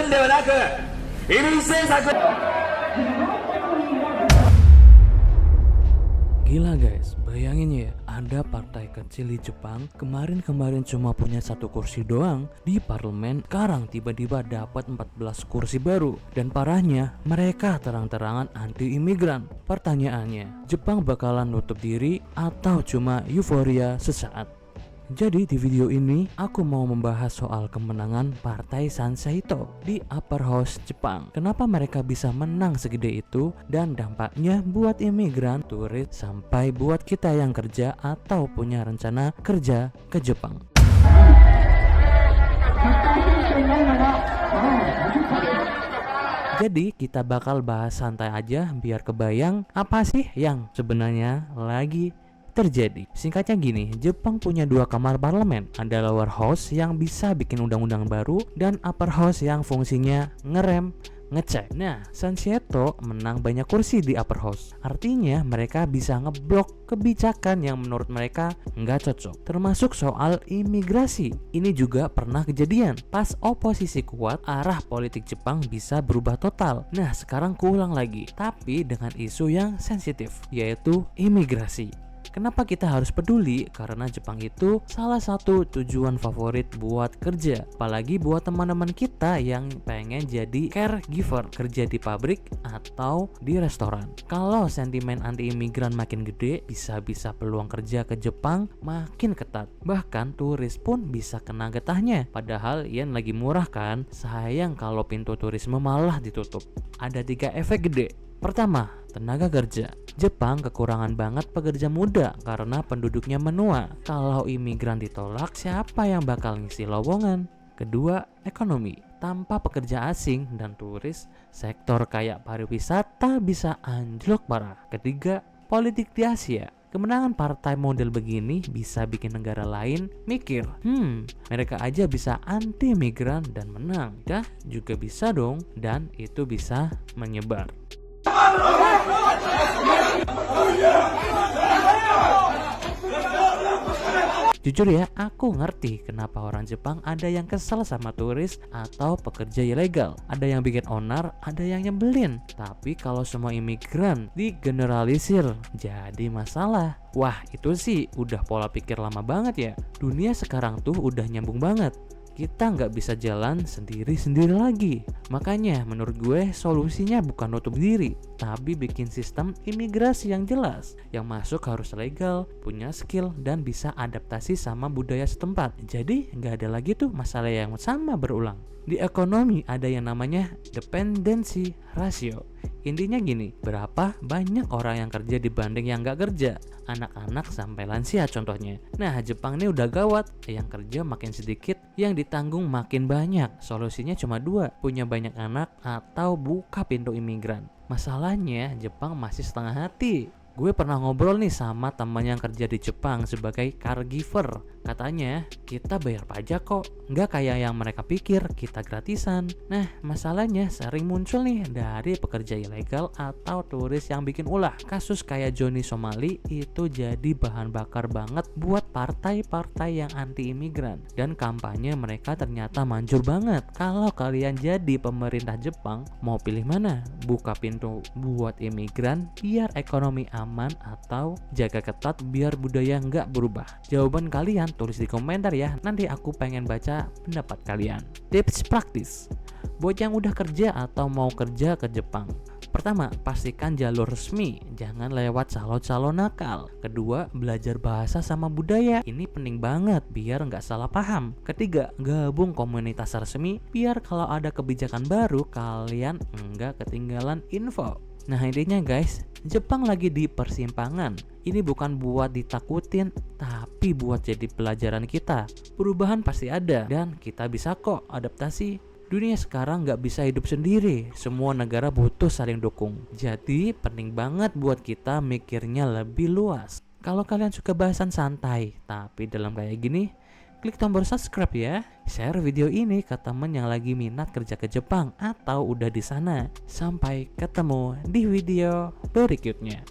ではなく、移民政策。 Gila guys, bayangin ya, ada partai kecil di Jepang kemarin cuma punya 1 kursi doang di parlemen, sekarang tiba-tiba dapat 14 kursi baru. Dan parahnya, mereka terang-terangan anti imigran. Pertanyaannya, Jepang bakalan nutup diri atau cuma euforia sesaat? Jadi di video ini aku mau membahas soal kemenangan Partai Sansheito di Upper House Jepang. Kenapa mereka bisa menang segede itu dan dampaknya buat imigran, turis, sampai buat kita yang kerja atau punya rencana kerja ke Jepang. Jadi kita bakal bahas santai aja biar kebayang apa sih yang sebenarnya lagi terjadi. Singkatnya gini, Jepang punya 2 kamar parlemen. Ada lower house yang bisa bikin undang-undang baru dan upper house yang fungsinya ngerem, ngecek. Nah, Sansheito menang banyak kursi di upper house. Artinya mereka bisa ngeblok kebijakan yang menurut mereka nggak cocok. Termasuk soal imigrasi. Ini juga pernah kejadian. Pas oposisi kuat, arah politik Jepang bisa berubah total. Nah, sekarang kuulang lagi. Tapi dengan isu yang sensitif, yaitu imigrasi. Kenapa kita harus peduli? Karena Jepang itu salah satu tujuan favorit buat kerja. Apalagi buat teman-teman kita yang pengen jadi caregiver, kerja di pabrik atau di restoran. Kalau sentimen anti-imigran makin gede, bisa-bisa peluang kerja ke Jepang makin ketat. Bahkan turis pun bisa kena getahnya. Padahal yen lagi murah kan? Sayang kalau pintu turisme malah ditutup. Ada 3 efek gede. Pertama, tenaga kerja. Jepang kekurangan banget pekerja muda karena penduduknya menua. Kalau imigran ditolak, siapa yang bakal ngisi lowongan? Kedua, ekonomi. Tanpa pekerja asing dan turis, sektor kayak pariwisata bisa anjlok parah. Ketiga, politik di Asia. Kemenangan partai model begini bisa bikin negara lain mikir, mereka aja bisa anti migran dan menang. Dah juga bisa dong, dan itu bisa menyebar. Jujur ya, aku ngerti kenapa orang Jepang ada yang kesel sama turis atau pekerja ilegal. Ada yang bikin onar, ada yang nyebelin. Tapi kalau semua imigran digeneralisir jadi masalah. Wah, itu sih udah pola pikir lama banget ya. Dunia sekarang tuh udah nyambung banget. Kita nggak bisa jalan sendiri-sendiri lagi. Makanya menurut gue solusinya bukan nutup diri, tapi bikin sistem imigrasi yang jelas. Yang masuk harus legal, punya skill, dan bisa adaptasi sama budaya setempat. Jadi nggak ada lagi tuh masalah yang sama berulang. Di ekonomi ada yang namanya dependency ratio. Intinya gini, berapa banyak orang yang kerja dibanding yang nggak kerja, anak-anak sampai lansia contohnya. Nah, Jepang ini udah gawat, yang kerja makin sedikit, yang ditanggung makin banyak. Solusinya cuma 2, punya banyak anak atau buka pintu imigran. Masalahnya Jepang masih setengah hati. Gue pernah ngobrol nih sama teman yang kerja di Jepang sebagai caregiver. Katanya, kita bayar pajak kok, nggak kayak yang mereka pikir kita gratisan. Nah, masalahnya sering muncul nih dari pekerja ilegal atau turis yang bikin ulah. Kasus kayak Johnny Somali itu jadi bahan bakar banget buat partai-partai yang anti-imigran. Dan kampanye mereka ternyata manjur banget. Kalau kalian jadi pemerintah Jepang, mau pilih mana? Buka pintu buat imigran biar ekonomi aman atau jaga ketat biar budaya nggak berubah? Jawaban kalian tulis di komentar ya, nanti aku pengen baca pendapat kalian. Tips praktis buat yang udah kerja atau mau kerja ke Jepang. Pertama, pastikan jalur resmi, jangan lewat calon-calon nakal. Kedua, belajar bahasa sama budaya, ini penting banget biar nggak salah paham. Ketiga, gabung komunitas resmi biar kalau ada kebijakan baru kalian nggak ketinggalan info. Nah, intinya guys, Jepang lagi di persimpangan. Ini bukan buat ditakutin, tapi buat jadi pelajaran kita. Perubahan pasti ada dan kita bisa kok adaptasi. Dunia sekarang nggak bisa hidup sendiri, semua negara butuh saling dukung. Jadi penting banget buat kita mikirnya lebih luas. Kalau kalian suka bahasan santai, tapi dalam kayak gini, klik tombol subscribe ya. Share video ini ke teman yang lagi minat kerja ke Jepang atau udah di sana. Sampai ketemu di video berikutnya.